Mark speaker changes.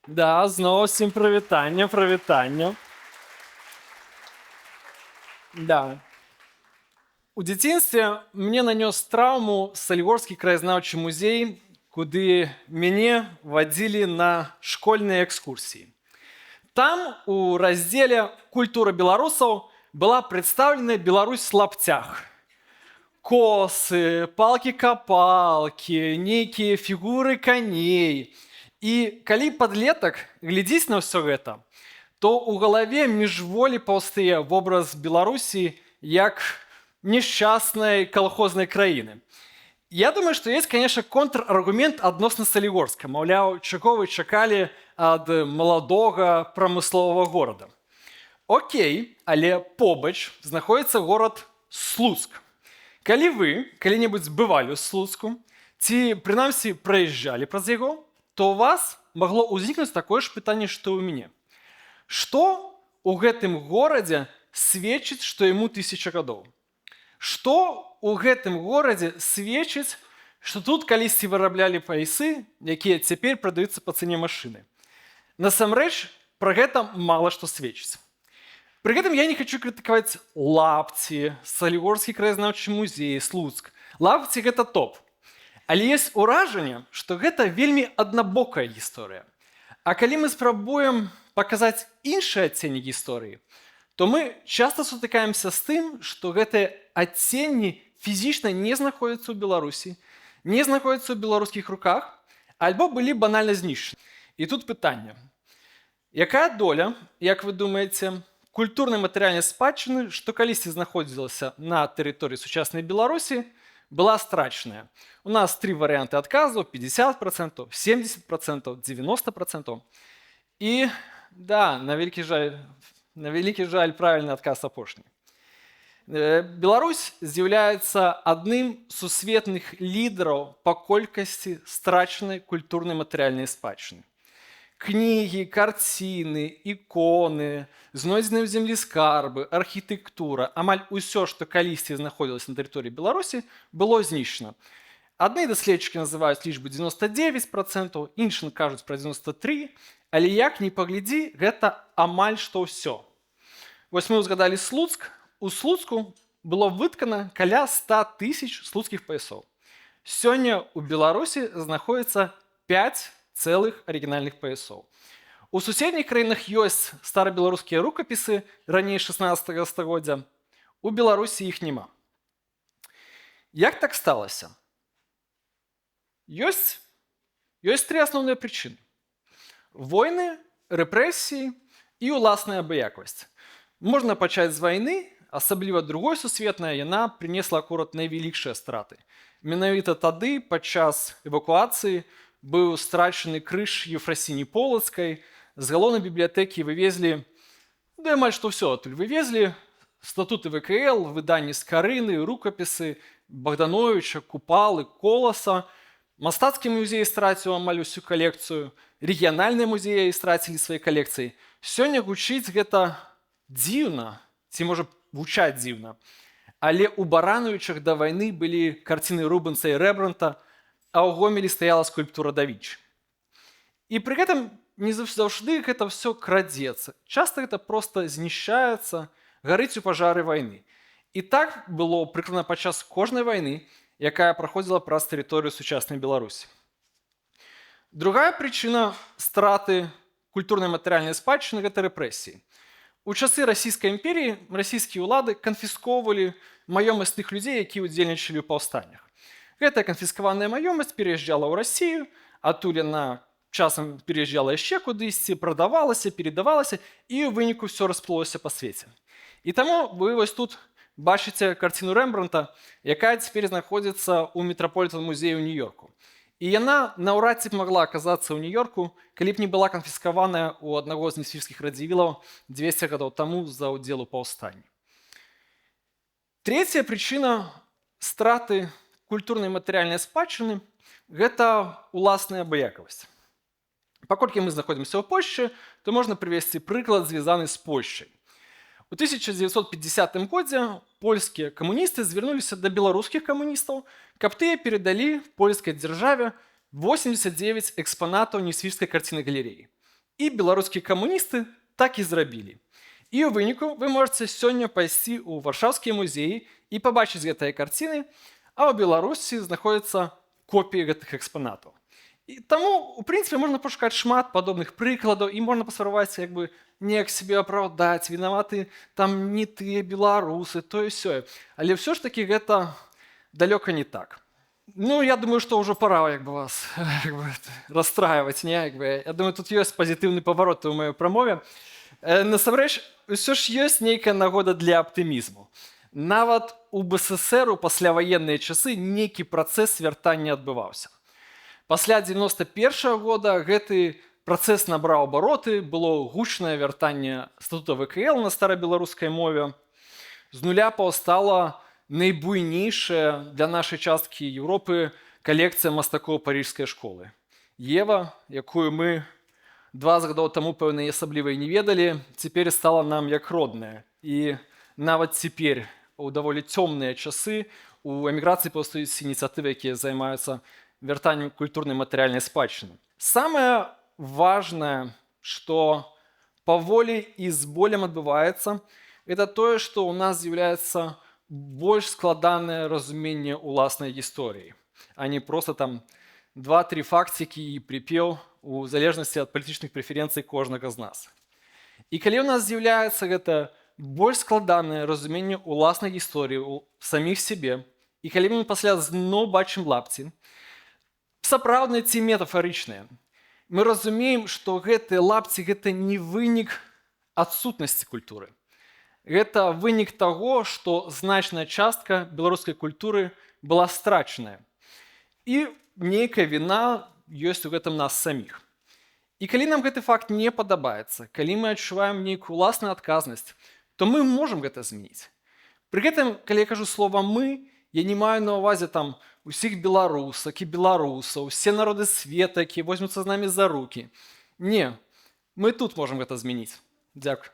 Speaker 1: Да, знову всім привітання, привітання. Да. У дзяцінстве мне нанёс траўму Салігорскі краязнаўчы музей, куды мяне вадзілі на школьныя экскурсіі. Там у раздзеле «Культура беларусаў» была прадстаўлена Беларусь в лапцях. Косы, палкі-капалкі, нейкія фігуры каней. І калі падлетак глядзіць на ўсё гэта, то ў галаве міжволі паўстае вобраз Беларусі як несчастнай калхознай краіны. Я думаю, што ёсць, конечно, контраргумент адносна Салігорска. Маўляў, чаго вы чакалі ад маладога прамысловага горада. Окей, але побач знаходзіцца горад Слуцк. Калі вы калі-небудзь бывалі ў Слуцку, ці, прынамсі, праязджалі праз яго, то у вас магло ўзнікнуць такое ж пытанне, што ў мяне. Што ў гэтым горадзе сведчыць, што яму 1000 гадоў? Што ў гэтым горадзе сведчыць, што тут калісьці выраблялі паясы, якія цяпер прадаюцца па цане машыны? Насамрэч, пра гэта мала што сведчыць. Пры гэтым я не хочу крытыкаваць лапці, Салігорскі краязнаўчы музей, Слуцк. Лапці – гэта топ. Але ёсць уражанне, што гэта вельмі аднабокая гісторыя. А калі мы спрабуем паказаць іншыя адценні гісторыі, то мы часта сутыкаемся з тым, што гэтыя адценні фізічна не знаходзяцца ў Беларусі, не знаходзяцца ў беларускіх руках, альбо былі банальна знішчаны. І тут пытанне. Якая доля, як вы думаеце, культурнай матэрыяльнай спадчыны, што калісьці знаходзілася на тэрыторыі сучаснай Беларусі, была страчаная? У нас 3 варыянты адказу: 50%, 70%, 90%. І да, на вялікі жаль, правільны адказ апошні. Беларусь з'яўляецца адным з сусветных лідараў па колькасці страчанай культурнай матэрыяльнай спадчыны. Кнігі, карціны, іконы, знойдзеныя ў зямлі скарбы, архітэктура, амаль усё, што калісьці знаходзілася на тэрыторыі Беларусі, было знішчана. Адны даследчыкі называюць лічбу 99%, іншыя кажуць пра 93%, але як ні паглядзі, гэта амаль што ўсё. Вось мы ўзгадалі Слуцк. У Слуцку было выткана каля 100 000 слуцкіх паясоў. Сёння ў Беларусі знаходзіцца 5 цэлых арыгінальных паясоў. У суседніх краінах ёсць старабеларускія рукапісы раней 16 стагоддзя. У Беларусі іх няма. Як так сталася? Ёсць 3 асноўныя прычыны. Войны, рэпрэсіі і ўласная абыякавасць. Можна пачаць з вайны, асабліва другой сусветнай, яна прынесла акурат найвялікшыя страты. Менавіта тады, падчас эвакуацыі, быў страчаны крыж Ефрасіні Полацкай, з галоўнай бібліятэкі вывезлі, амаль што ўсё адтуль вывезлі, статуты ВКЛ, выданні Скарыны, рукапісы Богдановича, Купалы, Коласа. Мастацкі музей страціў амаль усю калекцыю, рэгіянальныя музеі страцілі свае калекцыі. Сёння гучыць гэта дзіўна, ці можа гучаць дзіўна, але ў Барановічах да вайны былі карціны Рубенса і Рембранта, а ў Гомелі стаяла скульптура да Вінчы. І пры гэтым не заўжды гэта ўсё крадзецца. Часта гэта проста знішчаецца, гарыць у пажары вайны. І так было прыкладна падчас кожнай вайны, якая праходзіла праз тэрыторыю сучаснай Беларусі. Другая прычына страты культурнай матэрыяльнай спадчыны – гэта рэпрэсіі. У часы расійскай імперіі расійскія ўлады канфіскоўвалі маёмасць тых людзей, якія ўдзельнічалі ў паўстаннях. Гэтая канфіскаваная маёмасць пераязджала ў Расію, адтуль яна часам пераязджала яшчэ кудысьці, прадавалася, перадавалася, і ў выніку ўсё расплылося па свеце. І таму вы вось тут бачыце карціну Рэмбранта, якая цяпер знаходзіцца ў Метрапольтан-музеі ў Нью-Йорку. І яна наўрад ці б магла аказацца ў Нью-Йорку, калі б не была канфіскаваная ў аднаго з місцівскіх радзівілаў 200 гадоў таму за ўдзел у паўстанні. Трэцяя прычына страты культурнай матэрыяльнай спадчыны – гэта ўласная абыякавасць. Паколькі мы знаходзімся ў Польшчы, то можна прывесці прыклад, звязаны з Польшчай. У 1950 годзе польскія камуністы звярнуліся да беларускіх камуністаў, каб тыя перадалі польскай дзяржаве 89 экспанатаў несвіжскай карціны галерэі. І беларускія камуністы так і зрабілі. І ў выніку вы можете сёння пайсці ў варшаўскія музеі і пабачыць гэтыя карціны, а ў Беларусі знаходзяцца копіі гэтых экспанатаў. І таму, у прынцыпе, можна пашукаць шмат падобных прыкладаў і можна паспрабаваць як бы неяк сябе апраўдаць, вінаваты там не тыя беларусы, тое сёе. Але ўсё ж такі гэта далёка не так. Ну, я думаю, што ўжо пора як бы вас расстраиваць, не? Я думаю, тут ёсць пазітыўны паварот у маёй прамове. Насамрэч, усё ж ёсць нейкая нагода для аптымізму. Нават у БССР у пасляваенныя часы нейкі працэс вяртання адбываўся. Пасля 91-го года гэты працэс набраў абароты, было гучнае вяртанне статута ВКЛ на старабеларускай мове. З нуля паўстала найбуйнейшая для нашай часткі Еўропы калекцыя мастакоў парыжскай школы. Ева, якую мы 20 гадоў таму, пэўна, асабліва і не ведалі, цяпер стала нам як родная. І нават цяпер, у даволі цёмныя часы, у эміграцыі паўстаюць ініцыятывы, якія займаюцца вяртаннем культурнай матэрыяльнай спадчыны. Самае важнае, што паволі і з болем адбываецца, гэта тое, што ў нас з'яўляецца больш складанае разуменне ўласнай гісторыі, а не проста там 2-3 факцікі і прыпеў у залежнасці ад палітычных прэферэнцый кожнага з нас. І калі ў нас з'яўляецца гэта больш складанае разуменне ўласнай гісторыі ў саміх сябе, і калі мы пасля зноў бачым лапці, сапраўдныя ці метафарычныя, мы разумеем, што гэтыя лапці гэта не вынік адсутнасці культуры. Гэта вынік таго, што значная частка беларускай культуры была страчаная. І нейкая віна ёсць у гэтым нас саміх. І калі нам гэты факт не падабаецца, калі мы адчуваем нейкую ўласную адказнасць, то мы можам гэта змяніць. Пры гэтым, калі я кажу слова «мы», я не маю на ўвазе там усіх беларусак і беларусаў, усе народы света, якія возьмуцца з намі за рукі. Не, мы тут можам гэта змяніць. Дзякуй.